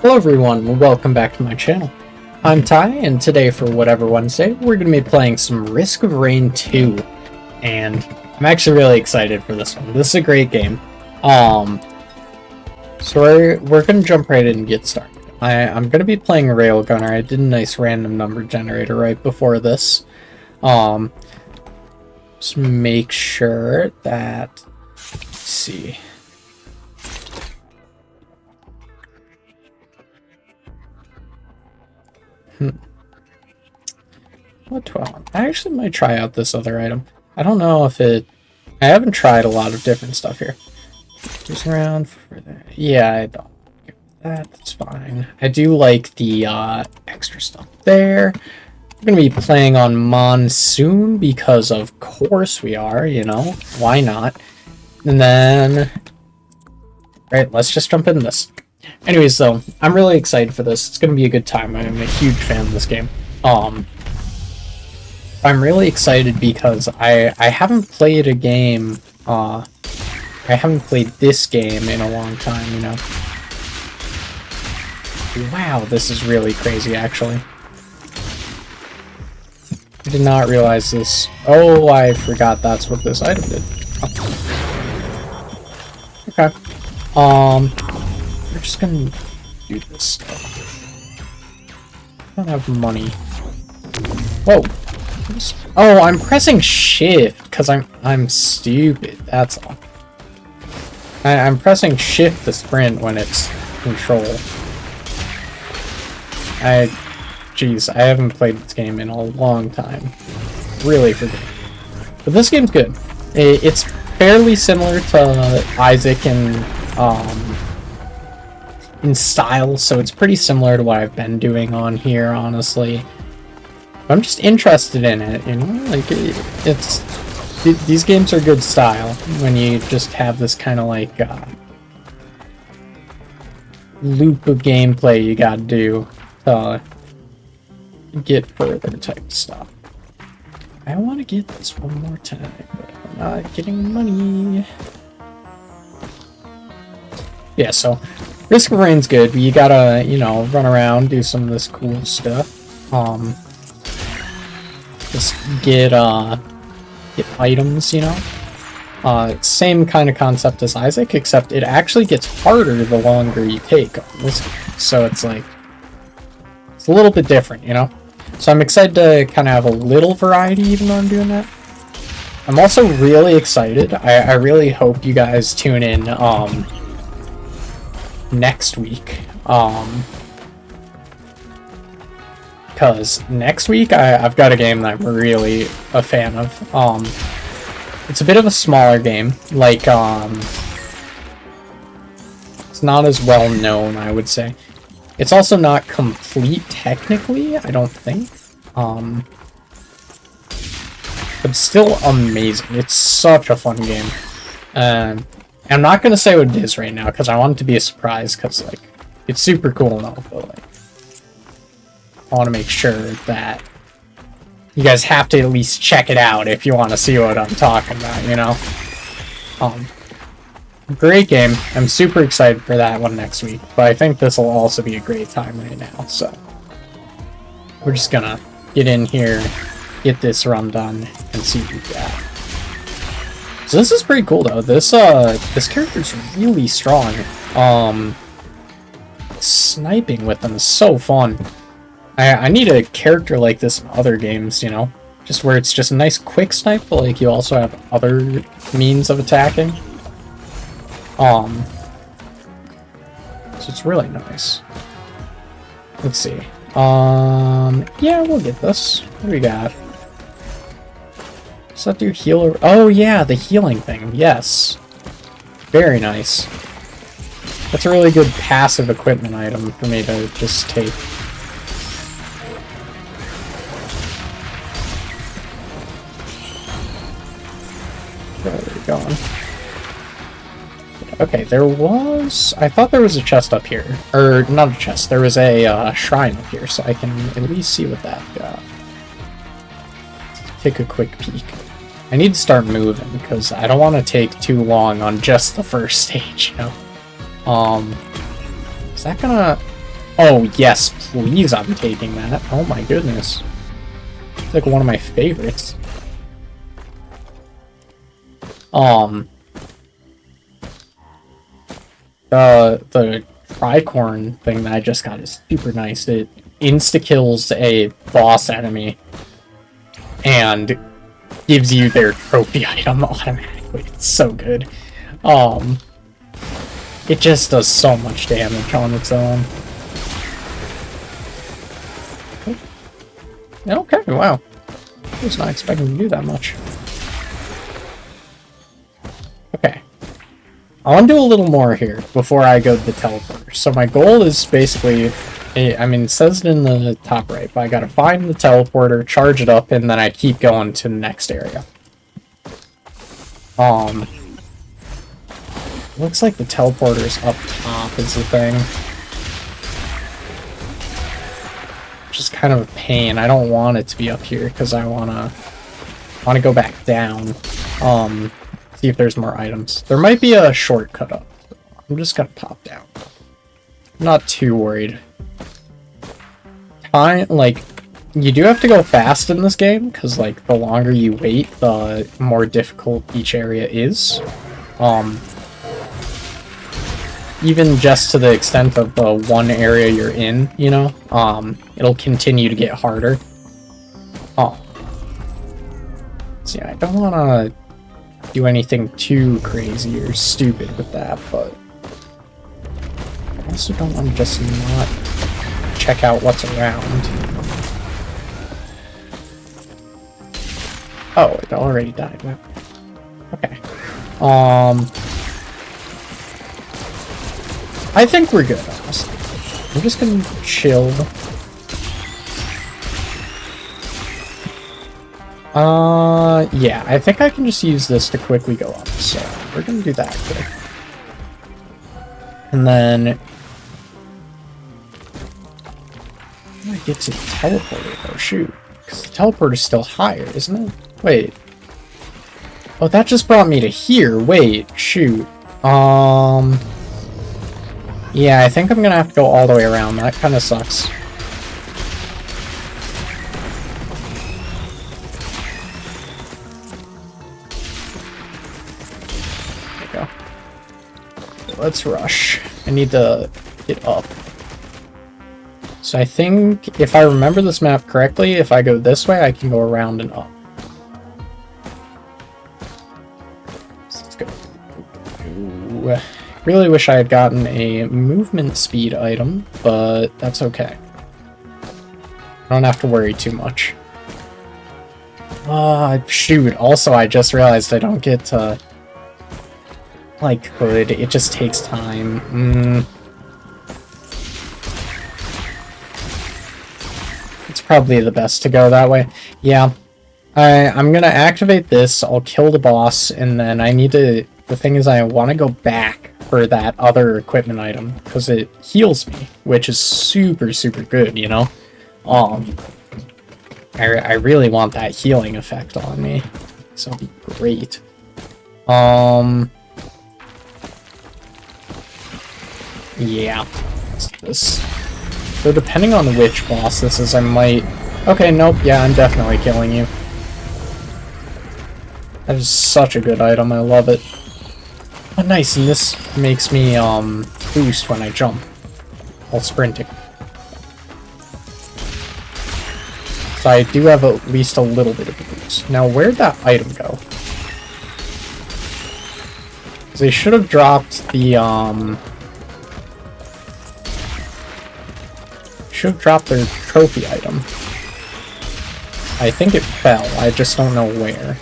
Hello everyone, welcome back to my channel. I'm Ty, and today for Whatever Wednesday, we're going to be playing some Risk of Rain 2. And I'm actually really excited for this one. This is a great game. So we're going to jump right in and get started. I'm going to be playing Railgunner. I did a nice random number generator right before this. Just make sure that, let's see. What 12? I actually might try out this other item. I don't know if I haven't tried a lot of different stuff here. Just around for that. Yeah, I don't get that. That's fine. I do like the extra stuff there. We're gonna be playing on Monsoon because of course we are, you know, why not? And then, right, let's just jump into this. Anyways, though, I'm really excited for this. It's gonna be a good time. I'm a huge fan of this game. I'm really excited because I haven't played a game, I haven't played this game in a long time, you know. Wow, this is really crazy, actually. I did not realize this. Oh, I forgot that's what this item did. Oh. Okay. We're just gonna do this stuff. I don't have money. Whoa. Oh, I'm pressing shift because I'm stupid. That's all. I'm pressing shift to sprint when it's control. Jeez, I haven't played this game in a long time. Really forget. But this game's good. It's fairly similar to Isaac in style, so it's pretty similar to what I've been doing on here, honestly. I'm just interested in it, you know? Like, these games are good style when you just have this kind of like loop of gameplay you gotta do to get further type stuff. I want to get this one more time, but I'm not getting money. Yeah, so Risk of Rain's good, but you gotta, you know, run around, do some of this cool stuff. Just get items, you know. Same kind of concept as Isaac, except it actually gets harder the longer you take on this game. So it's like, it's a little bit different, you know. So I'm excited to kind of have a little variety even though I'm doing that. I'm also really excited. I really hope you guys tune in next week. Because next week I've got a game that I'm really a fan of. It's a bit of a smaller game, like it's not as well known, I would say. It's also not complete technically, I don't think. But still amazing. It's such a fun game. And I'm not gonna say what it is right now because I want it to be a surprise because like it's super cool and all, but like I want to make sure that you guys have to at least check it out if you want to see what I'm talking about, you know? Great game. I'm super excited for that one next week, but I think this will also be a great time right now, so we're just gonna get in here, get this run done, and see what we got. So this is pretty cool though. This character's really strong. Sniping with them is so fun. I need a character like this in other games, you know? Just where it's just a nice quick snipe, but like you also have other means of attacking. So it's really nice. Let's see. Yeah, we'll get this. What do we got? Does that do healer? Oh yeah, the healing thing. Yes. Very nice. That's a really good passive equipment item for me to just take. Where are we going? Okay, I thought there was a chest up here. Or, not a chest, there was a shrine up here, so I can at least see what that got. Let's take a quick peek. I need to start moving, because I don't want to take too long on just the first stage, you know? Is that gonna... Oh, yes, please, I'm taking that. Oh my goodness. It's like one of my favorites. The tricorn thing that I just got is super nice. It insta-kills a boss enemy and gives you their trophy item automatically. It's so good. It just does so much damage on its own. Okay, wow. I was not expecting to do that much. Okay. I want to do a little more here before I go to the teleporter. So my goal is basically, I mean, it says it in the top right, but I gotta find the teleporter, charge it up, and then I keep going to the next area. Looks like the teleporter's up top is the thing. Which is kind of a pain. I don't want it to be up here because I wanna go back down. See if there's more items. There might be a shortcut up. I'm just gonna pop down. I'm not too worried. Like, you do have to go fast in this game, because, like, the longer you wait, the more difficult each area is. Even just to the extent of the one area you're in, you know? It'll continue to get harder. So yeah, I don't want to do anything too crazy or stupid with that, but I also don't want to just not check out what's around. Oh, it already died. Wow. Okay. I think we're good, honestly. I'm just gonna chill. Yeah, I think I can just use this to quickly go up, so we're gonna do that quick. And then I get to the teleporter. Oh shoot, because the teleporter's still higher, isn't it? Wait. Oh, that just brought me to here. Wait, shoot. Yeah, I think I'm gonna have to go all the way around. That kind of sucks. Let's rush. I need to get up. So I think, if I remember this map correctly, if I go this way, I can go around and up. So let's go. Ooh. Really wish I had gotten a movement speed item, but that's okay. I don't have to worry too much. Shoot. Also, I just realized I don't get to... I could. It just takes time. It's probably the best to go that way. Yeah. I'm gonna activate this, I'll kill the boss, and then I need to... The thing is, I want to go back for that other equipment item, because it heals me, which is super, super good, you know? I really want that healing effect on me. So it'll be great. Yeah, let's do this. So depending on which boss this is, I might... Okay, nope, yeah, I'm definitely killing you. That is such a good item, I love it. Oh, nice, and this makes me, boost when I jump while sprinting. So I do have at least a little bit of a boost. Now, where'd that item go? Because they should have dropped the, should have dropped their trophy item. I think it fell, I just don't know where.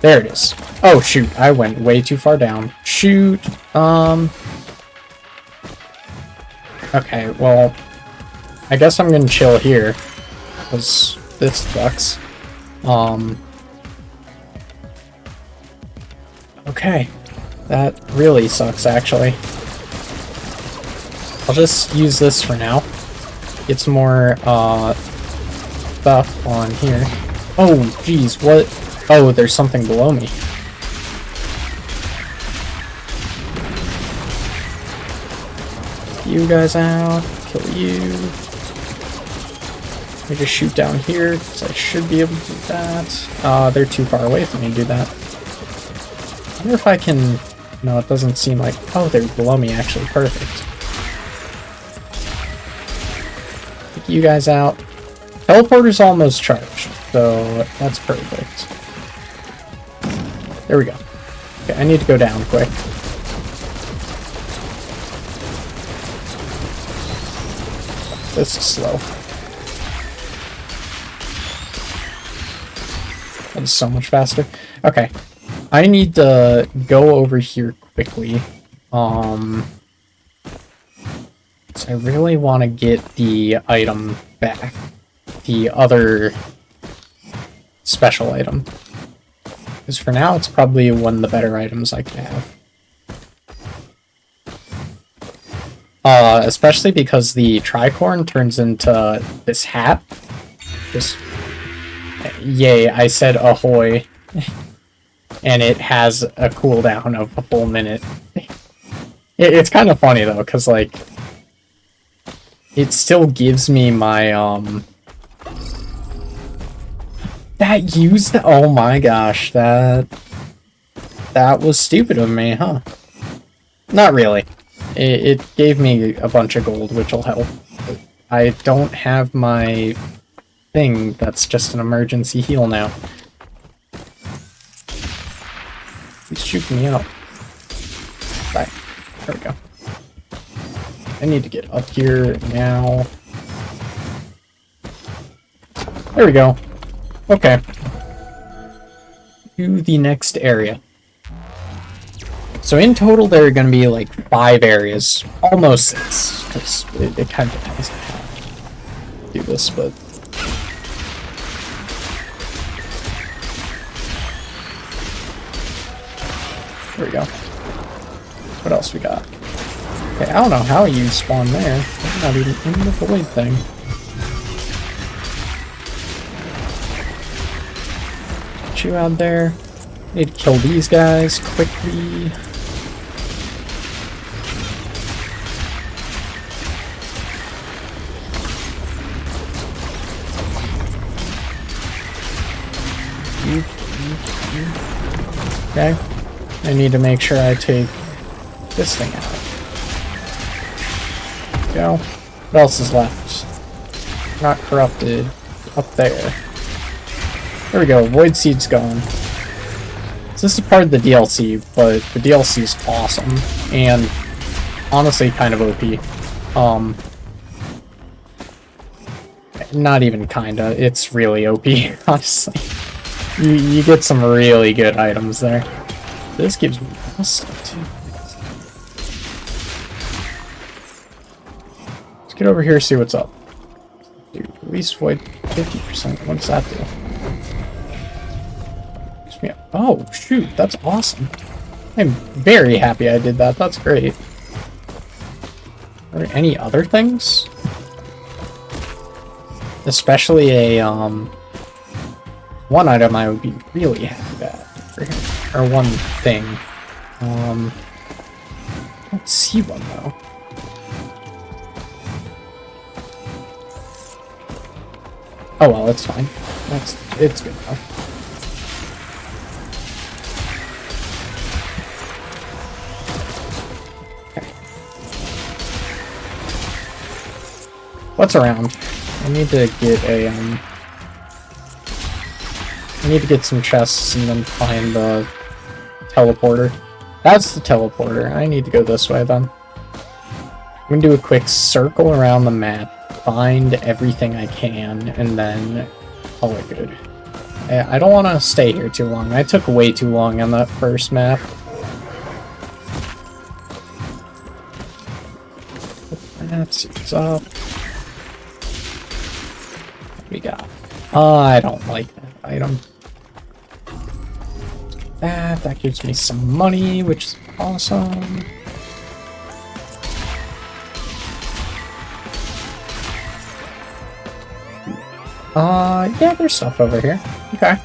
There it is. Oh shoot, I went way too far down. Shoot. Okay, well, I guess I'm gonna chill here, because this sucks. Okay. That really sucks, actually. I'll just use this for now. Get some more, stuff on here. Oh, jeez, what? Oh, there's something below me. You guys out. Kill you. Let me just shoot down here, because I should be able to do that. They're too far away for me to do that. I wonder if I can... No, it doesn't seem like... Oh, they're below me, actually. Perfect. Take you guys out. Teleporter's almost charged, so that's perfect. There we go. Okay, I need to go down quick. This is slow. That is so much faster. Okay. I need to go over here quickly. So I really want to get the item back. The other special item. Because for now, it's probably one of the better items I could have. Especially because the tricorn turns into this hat. Just... Yay, I said ahoy. And it has a cooldown of a full minute. It's kind of funny, though, because, like... It still gives me my, That used... Oh my gosh, that was stupid of me, huh? Not really. It gave me a bunch of gold, which will help. I don't have my thing that's just an emergency heal now. He's shooting me out. Bye. There we go. I need to get up here now. There we go. Okay. To the next area. So in total, there are going to be like 5 areas. Almost 6. Because it kind of depends on how I do this, but... There we go. What else we got? Okay, I don't know how you spawn there. I'm not even in the void thing. Get you out there. Need to kill these guys quickly. Okay. I need to make sure I take this thing out. Go. What else is left? Not corrupted. Up there. There we go. Void Seed's gone. So this is part of the DLC, but the DLC is awesome. And honestly kind of OP. Not even kinda. It's really OP, honestly. You get some really good items there. This gives me stuff too. Let's get over here, see what's up. Dude, release void 50%. What's that do? Oh, shoot, that's awesome. I'm very happy I did that. That's great. Are there any other things? Especially a, one item I would be really happy about. Or one thing. I don't see one, though. Oh well, it's fine. It's good though. Okay. What's around? I need to get a I need to get some chests and then find the teleporter. That's the teleporter. I need to go this way then. I'm gonna do a quick circle around the map, find everything I can, and then call it good. I don't want to stay here too long. I took way too long on that first map. That's what's up. What we got? I don't like that item. That gives me some money, which is awesome. Yeah, there's stuff over here. Okay.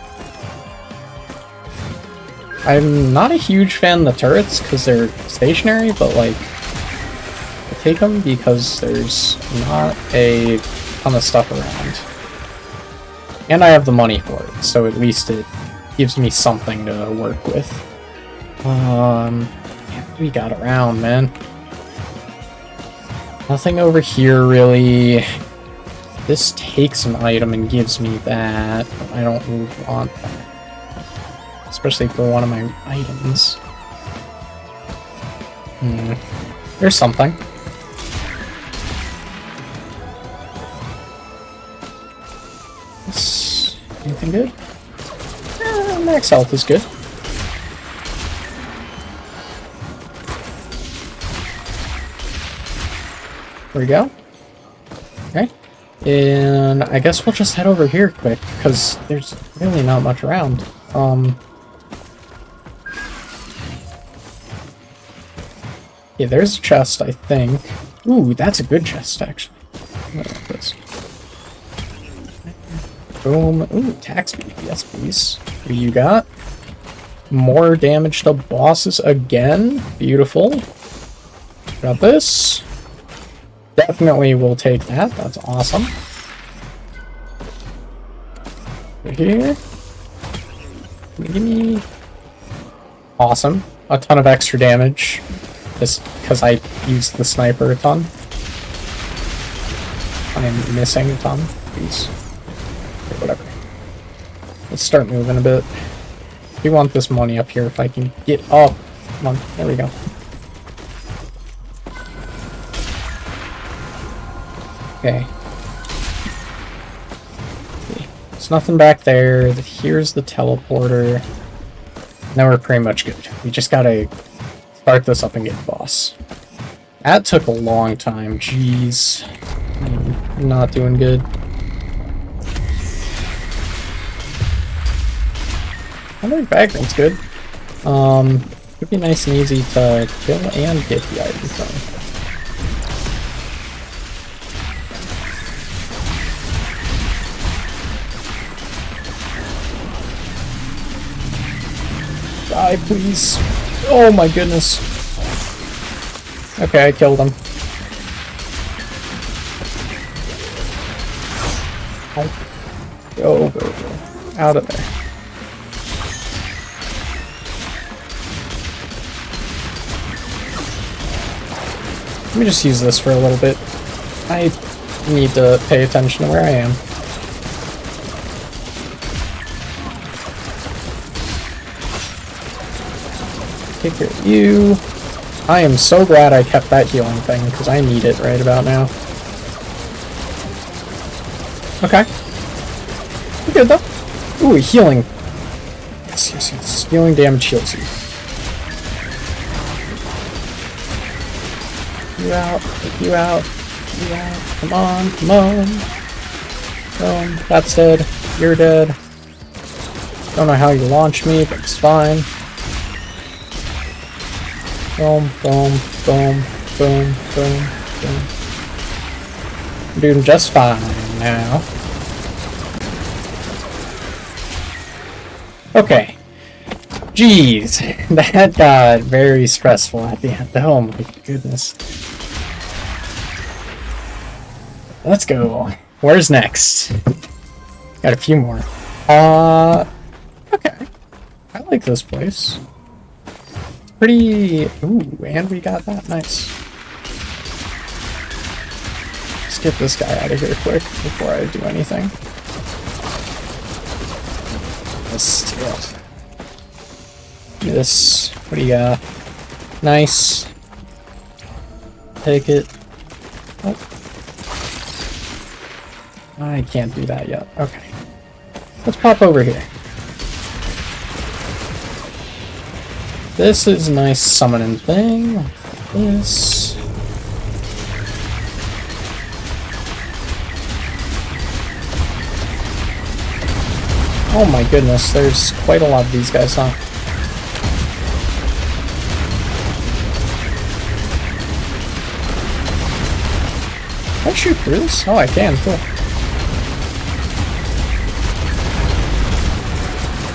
I'm not a huge fan of the turrets because they're stationary, but like, take them because there's not a ton of stuff around. And I have the money for it, so at least it gives me something to work with. We got around, man. Nothing over here, really. This takes an item and gives me that. I don't really want that. Especially for one of my items. There's something. Anything good? Max health is good. There we go. Okay. And I guess we'll just head over here quick, because there's really not much around. Yeah, there's a chest, I think. Ooh, that's a good chest, actually. What about this? Boom. Ooh, tax speed. Yes, please. What do you got? More damage to bosses again. Beautiful. Got this. Definitely will take that. That's awesome. Over here. Give me... Awesome. A ton of extra damage. Just because I used the sniper a ton. I am missing a ton. Please. Okay, whatever. Let's start moving a bit. We want this money up here if I can get up. Come on. There we go. Okay. There's nothing back there. Here's the teleporter. Now we're pretty much good. We just gotta start this up and get the boss. That took a long time. Jeez. I'm not doing good. I think Vagrant's good. Would be nice and easy to kill and get the item from. Die, please. Oh my goodness. Okay, I killed him. Go, go, go. Out of there. Let me just use this for a little bit. I need to pay attention to where I am. Take care of you. I am so glad I kept that healing thing, because I need it right about now. Okay. We're good, though. Ooh, healing. Yes, yes, yes. Healing damage heals you. You out. Take you out. You out. Come on, come on. Boom. That's dead. You're dead. Don't know how you launched me, but it's fine. Boom, boom, boom, boom, boom, boom. I'm doing just fine now. Okay. Jeez, that got very stressful at the end. Oh my goodness. Let's go. Where's next? Got a few more. Okay. I like this place. Pretty... Ooh, and we got that. Nice. Let's get this guy out of here quick before I do anything. Let's steal. This. What do you got? Nice. Take it. Oh. I can't do that yet. Okay. Let's pop over here. This is a nice summoning thing. This. Oh my goodness, there's quite a lot of these guys, huh? Can I shoot through this? Oh, I can, cool.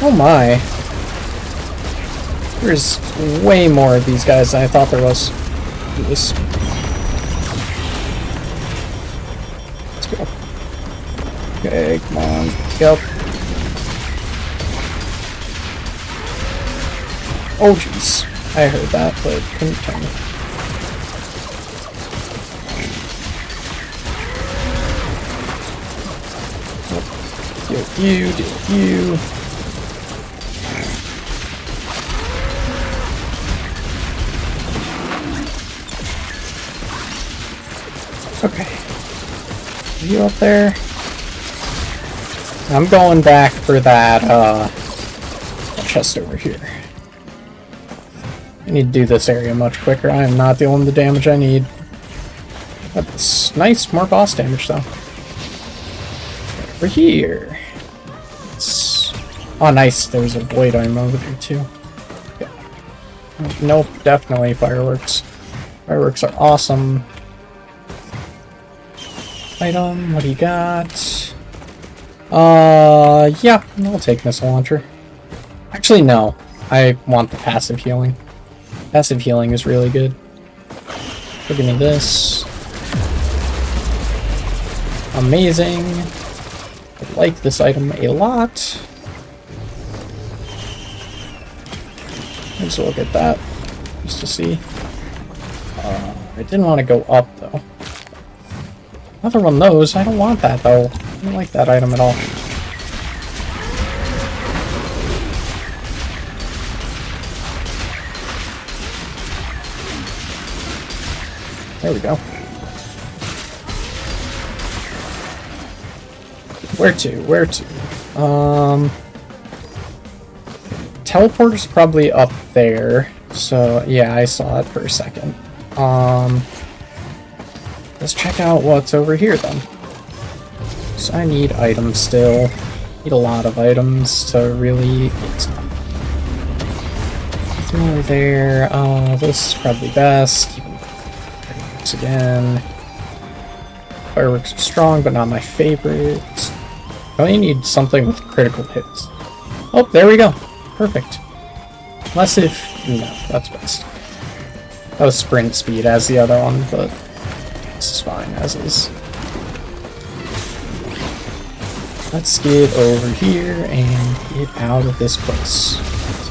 Oh my. There's way more of these guys than I thought there was. This. Let's go. Okay, come on. Yep. Oh, jeez. I heard that, but couldn't turn it. Deal with you, deal with you. Okay. Are you up there? I'm going back for that, chest over here. I need to do this area much quicker. I am not dealing with the damage I need. That's nice, more boss damage though. Over here. Oh nice, there's a blade item over there too. Yeah. Nope, definitely fireworks. Fireworks are awesome. Item, what do you got? Yeah, I'll take missile launcher. Actually, no. I want the passive healing. Passive healing is really good. So give me this. Amazing. I like this item a lot. Let's look at that, just to see. I didn't want to go up, though. Another one of those. I don't want that, though. I don't like that item at all. There we go. Where to? Where to? Teleporter's probably up there. So, yeah, I saw it for a second. Let's check out what's over here, then. So I need items still. Need a lot of items to really get stuff. Nothing over there. This is probably best. Fireworks again. Fireworks are strong, but not my favorite. I only need something with critical hits. Oh, there we go. Perfect. Unless if... no, that's best. That was sprint speed as the other one, but this is fine as is. Let's get over here and get out of this place.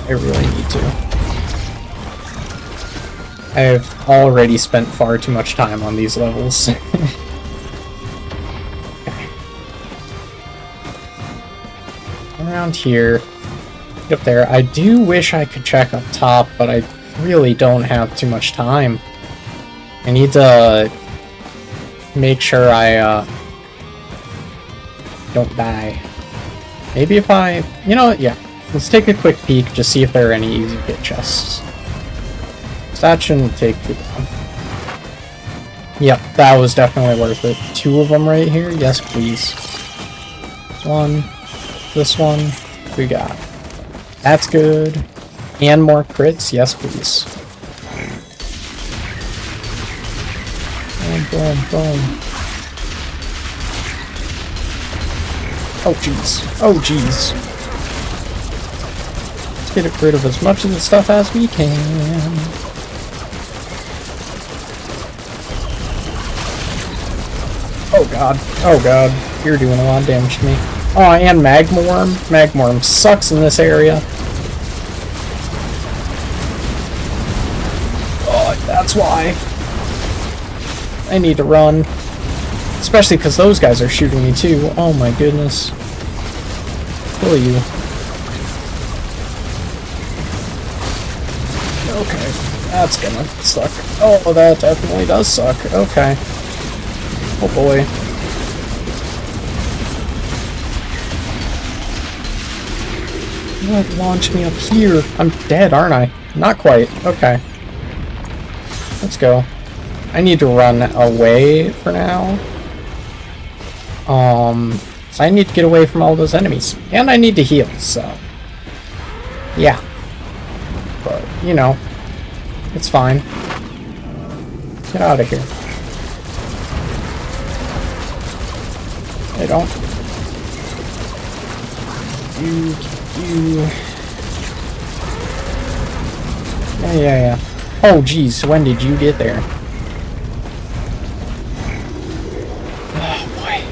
I really need to. I've already spent far too much time on these levels. Okay. Around here. Get up there. I do wish I could check up top, but I really don't have too much time. I need to make sure I don't die. Maybe if I... you know what? Yeah. Let's take a quick peek, just see if there are any easy hit chests. So that shouldn't take too long. Yep, that was definitely worth it. 2 of them right here. Yes, please. One. This one. We got. That's good. And more crits. Yes, please. Boom, boom, boom. Oh, jeez. Oh, jeez. Let's get rid of as much of the stuff as we can. Oh, God. Oh, God. You're doing a lot of damage to me. Oh, and Magmorm. Magmorm sucks in this area. Oh, that's why. I need to run. Especially because those guys are shooting me too. Oh my goodness. Kill you. Okay. That's gonna suck. Oh, that definitely does suck. Okay. Oh boy. What launched me up here? I'm dead, aren't I? Not quite. Okay. Let's go. I need to run away for now. So I need to get away from all those enemies. And I need to heal, so... yeah. But, you know, it's fine. Get out of here. I don't... You... Yeah. Oh, jeez, when did you get there? Oh, boy.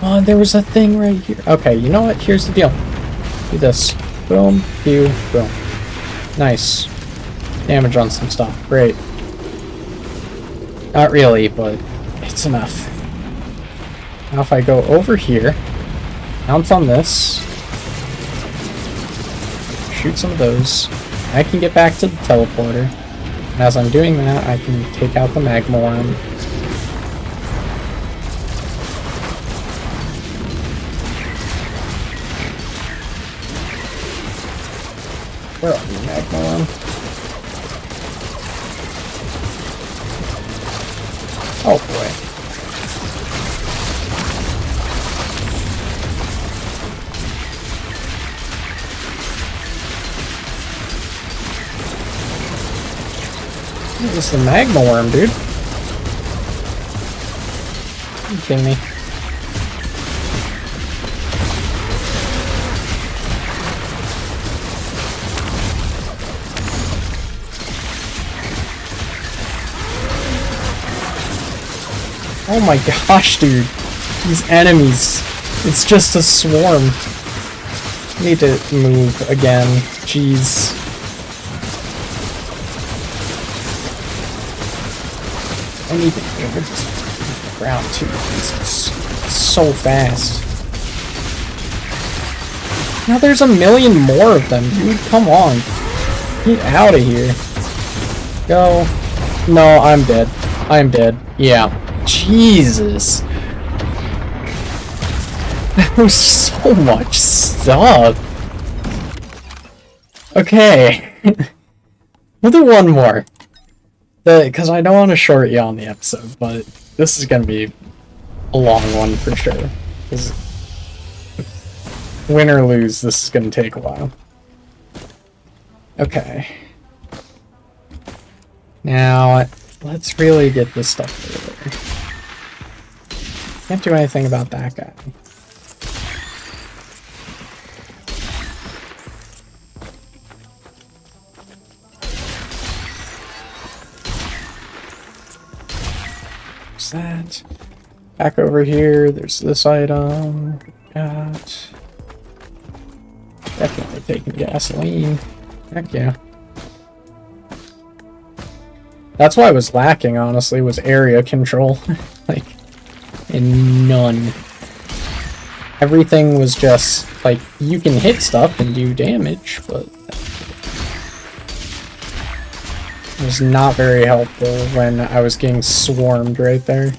Oh, there was a thing right here. Okay, you know what? Here's the deal. Do this. Boom, pew, boom. Nice. Damage on some stuff. Great. Not really, but it's enough. Now if I go over here, bounce on this, shoot some of those, I can get back to the teleporter. And as I'm doing that, I can take out the magma worm. Where are you, magma worm? Oh boy. This is the magma worm, dude. Are you kidding me? Oh my gosh, dude. These enemies. It's just a swarm. I need to move again. Jeez. I need to get over this ground too. Jesus. So fast. Now there's a million more of them, dude. Come on. Get out of here. Go. No, I'm dead. I'm dead. Yeah. Jesus. That was so much stuff. Okay. We'll do one more. Because I don't want to short you on the episode, but this is going to be a long one for sure. Because win or lose, this is going to take a while. Okay. Now, let's really get this stuff over there. Can't do anything about that guy. What's that? Back over here, there's this item. Got... Definitely taking gasoline. Heck yeah. That's why I was lacking, honestly, was area control. Like, and none. Everything was just, like, you can hit stuff and do damage, but it was not very helpful when I was getting swarmed right there.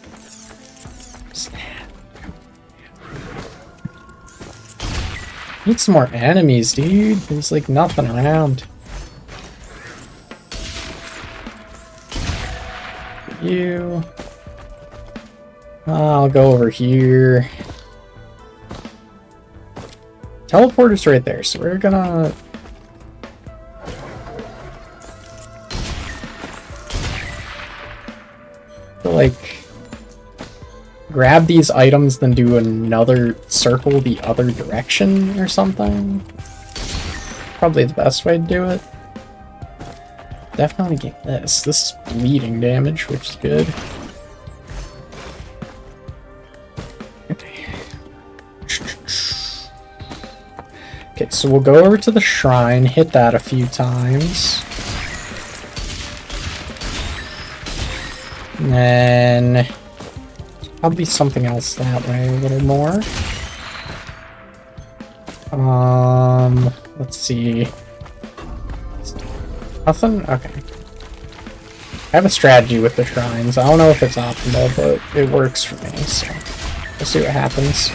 Need some more enemies, dude. There's, like, nothing around. You. I'll go over here. Teleporter's right there, so we're gonna... like... grab these items, then do another circle the other direction or something. Probably the best way to do it. Definitely get this. This is bleeding damage, which is good. Okay, so we'll go over to the shrine, hit that a few times. And then... probably something else that way a little more. Let's see. Nothing? Okay. I have a strategy with the shrines. I don't know if it's optimal, but it works for me, so we'll see what happens.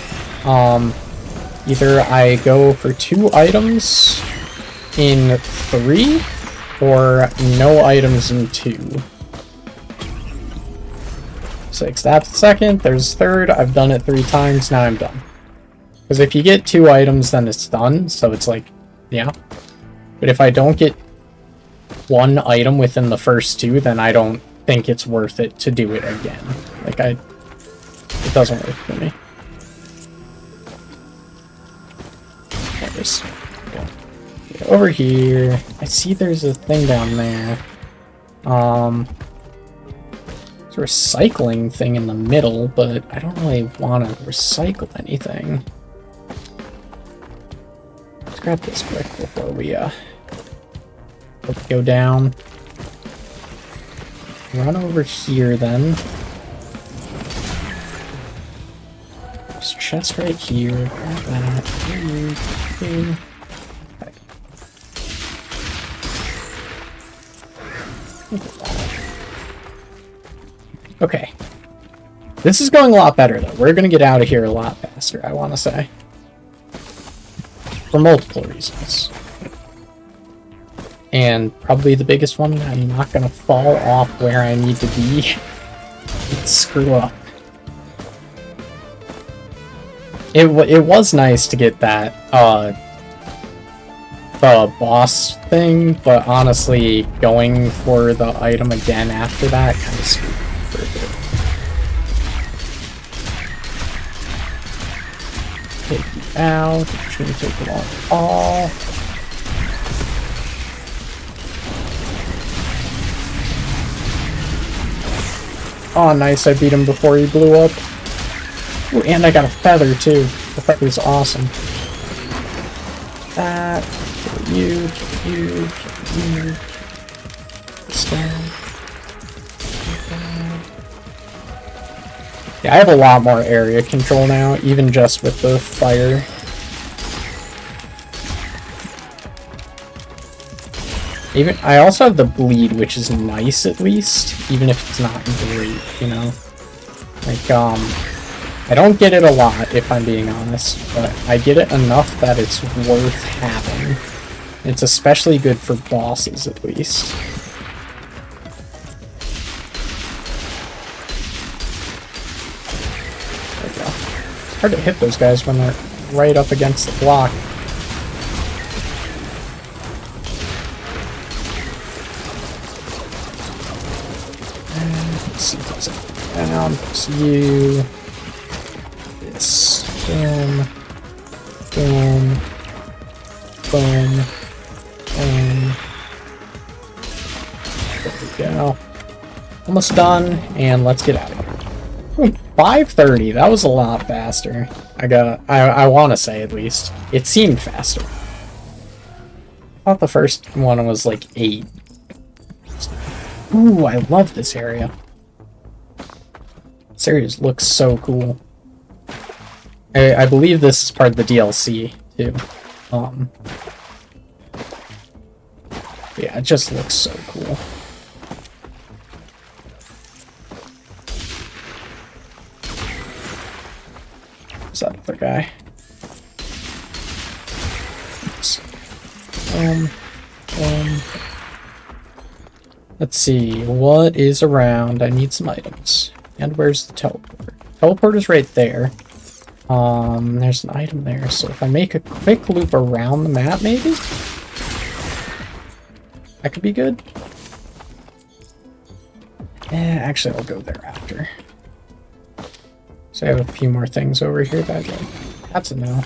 Either I go for 2 items in 3, or no items in 2. 6. That's the second. There's third. I've done it 3 times. Now I'm done. Because if you get 2 items, then it's done. So it's like, yeah. But if I don't get 1 item within the first 2, then I don't think it's worth it to do it again. Like, it doesn't work for me. Get over here. I see there's a thing down there. There's a recycling thing in the middle, but I don't really want to recycle anything. Let's grab this quick before we go down. Run over here then. There's a chest right here. Grab that. Okay. Okay. This is going a lot better, though. We're going to get out of here a lot faster, I want to say. For multiple reasons. And probably the biggest one, I'm not going to fall off where I need to be and screw up. It was nice to get that, the boss thing, but honestly, going for the item again after that kind of screwed me for a bit. Take you out. It shouldn't take long at all. Oh, nice. I beat him before he blew up. Ooh, and I got a feather, too. The feather's awesome. That. Kill you. Kill you. Kill you. This guy. Yeah, I have a lot more area control now, even just with the fire. I also have the bleed, which is nice at least, even if it's not great, you know? Like, I don't get it a lot, if I'm being honest, but I get it enough that it's worth having. It's especially good for bosses, at least. There we go. It's hard to hit those guys when they're right up against the block. Let's see what's down. It's you. This. Boom. Boom. Boom. Boom. There we go. Almost done, and let's get out of here. Ooh, 5:30. That was a lot faster. I want to say at least. It seemed faster. I thought the first one was like 8. Ooh, I love this area. This area looks so cool. I believe this is part of the DLC, too. Yeah, it just looks so cool. What's that other guy? Oops. Let's see, what is around? I need some items. And where's the teleport? Teleport is right there. There's an item there, so if I make a quick loop around the map, maybe? That could be good. Actually, I'll go there after. So I have a few more things over here that that's a no.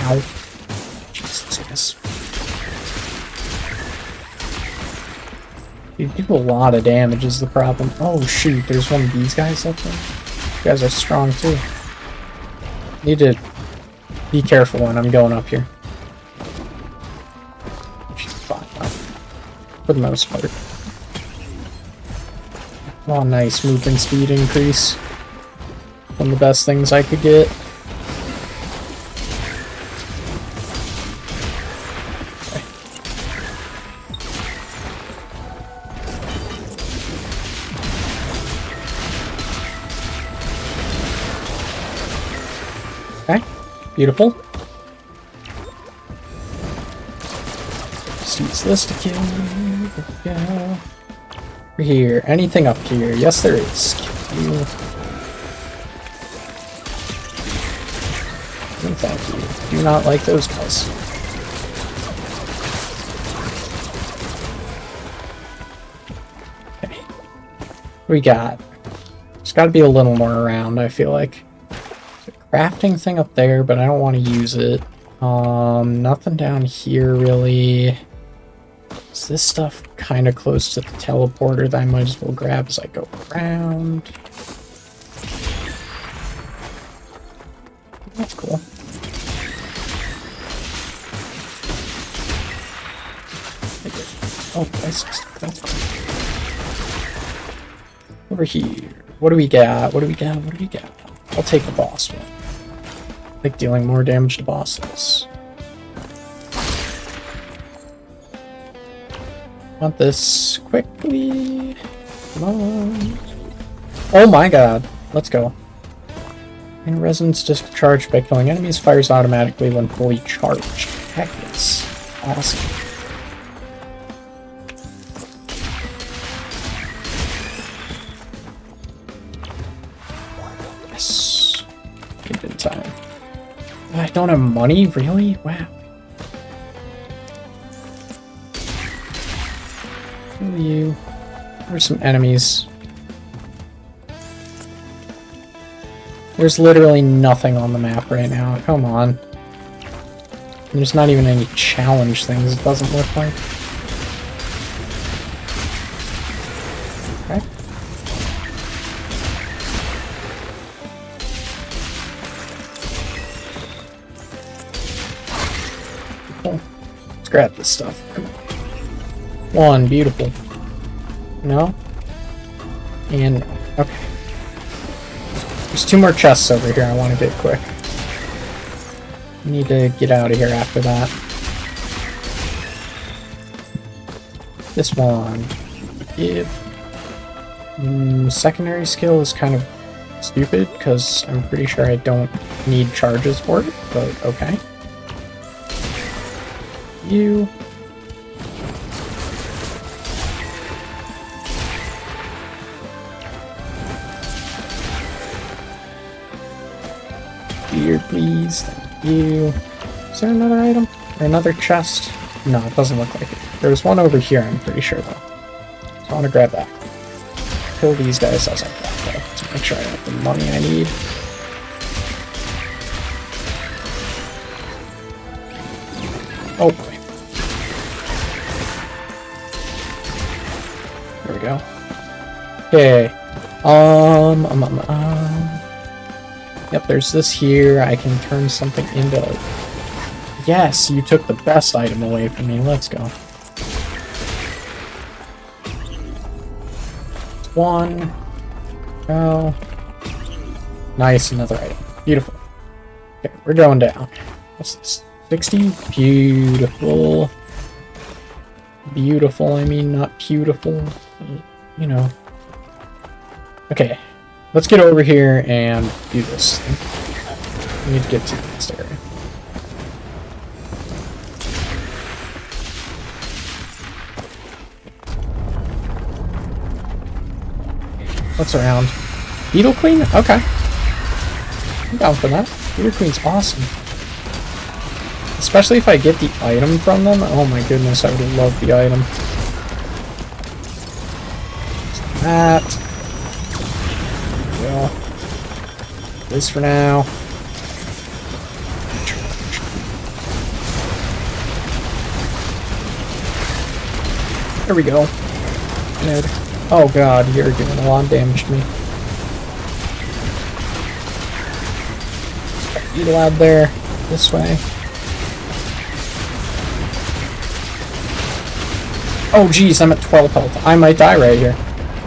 Ow. Jesus. You do a lot of damage is the problem. Oh shoot, there's one of these guys up there. You guys are strong too. Need to be careful when I'm going up here. She's fine, for the most part. Oh, nice movement speed increase. One of the best things I could get. Okay, beautiful. Just use this to kill me. There we go. Over here. Anything up here? Yes, there is. Kill you. No, thank you. Do not like those guys. Okay. What we got? There's got to be a little more around, I feel like. Crafting thing up there, but I don't want to use it. Nothing down here really. Is Is this stuff kind of close to the teleporter that I might as well grab as I go around? That's cool. Oh, that's cool. Over here. What do we got? What do we got? What do we got? I'll take the boss one. I like dealing more damage to bosses. Want this quickly. Come on. Oh my god. Let's go. And resonance discharged by killing enemies fires automatically when fully charged. Heck yes. Awesome. Yes. Good in time. I don't have money? Really? Wow. Who are you? There's some enemies. There's literally nothing on the map right now. Come on. There's not even any challenge things, it doesn't look like. Okay. Cool. Let's grab this stuff. Come on. One, beautiful. No? And no. Okay. There's 2 more chests over here I want to get quick. Need to get out of here after that. This one. If secondary skill is kind of stupid because I'm pretty sure I don't need charges for it, but okay. You. Here, please. Thank you. Is there another item? Or another chest? No, it doesn't look like it. There was one over here, I'm pretty sure, though. So I want to grab that. Kill these guys as I go, though, to make sure I have the money I need. Oh, boy. There we go. Okay. Yep, there's this here. I can turn something into... Yes, you took the best item away from me. Let's go. One. Go. Nice, another item. Beautiful. Okay, we're going down. What's this? 60? Beautiful. Beautiful, I mean, not beautiful. You know. Okay. Let's get over here and do this thing. We need to get to the next area. What's around? Beetle Queen? Okay. I'm down for that. Beetle Queen's awesome. Especially if I get the item from them. Oh my goodness, I would love the item. That. Well, this for now. There we go. Ned. Oh god, you're doing a lot of damage to me. Beetle out there. This way. Oh geez, I'm at 12 health. I might die right here.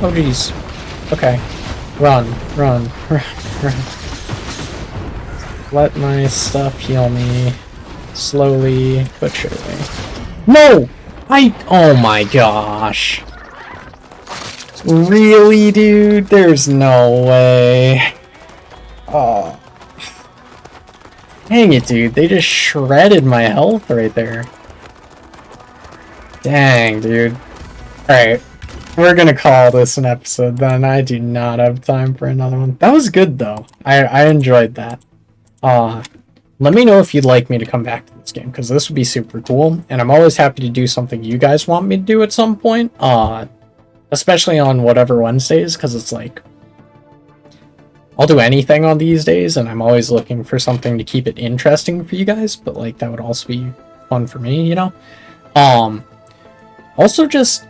Oh geez. Okay. Run, run, run, run. Let my stuff heal me. Slowly, but surely. No! Oh my gosh. Really, dude? There's no way. Oh. Dang it, dude. They just shredded my health right there. Dang, dude. Alright. We're gonna call this an episode then. I do not have time for another one. That was good though. I enjoyed that. Let me know if you'd like me to come back to this game, because this would be super cool. And I'm always happy to do something you guys want me to do at some point. Especially on whatever Wednesdays, because it's like... I'll do anything on these days, and I'm always looking for something to keep it interesting for you guys, but like that would also be fun for me, you know? Also, just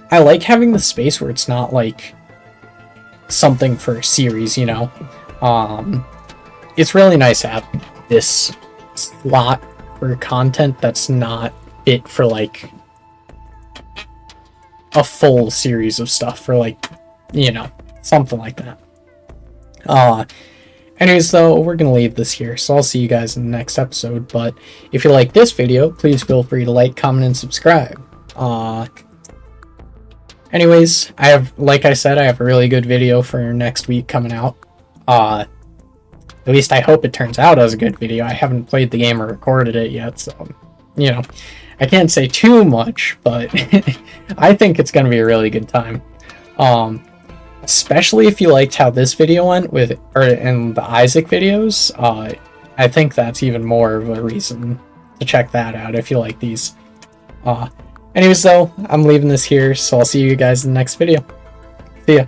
I like having the space where it's not like something for a series, you know. It's really nice to have this slot for content that's not it for like a full series of stuff for like, you know, something like that. Anyways, though, we're gonna leave this here, so I'll see you guys in the next episode. But if you like this video, please feel free to like, comment, and subscribe. Anyways, like I said, I have a really good video for next week coming out. At least I hope it turns out as a good video. I haven't played the game or recorded it yet, so, you know, I can't say too much, but I think it's going to be a really good time. Especially if you liked how this video went in the Isaac videos. I think that's even more of a reason to check that out if you like these. Anyways, though, I'm leaving this here, so I'll see you guys in the next video. See ya.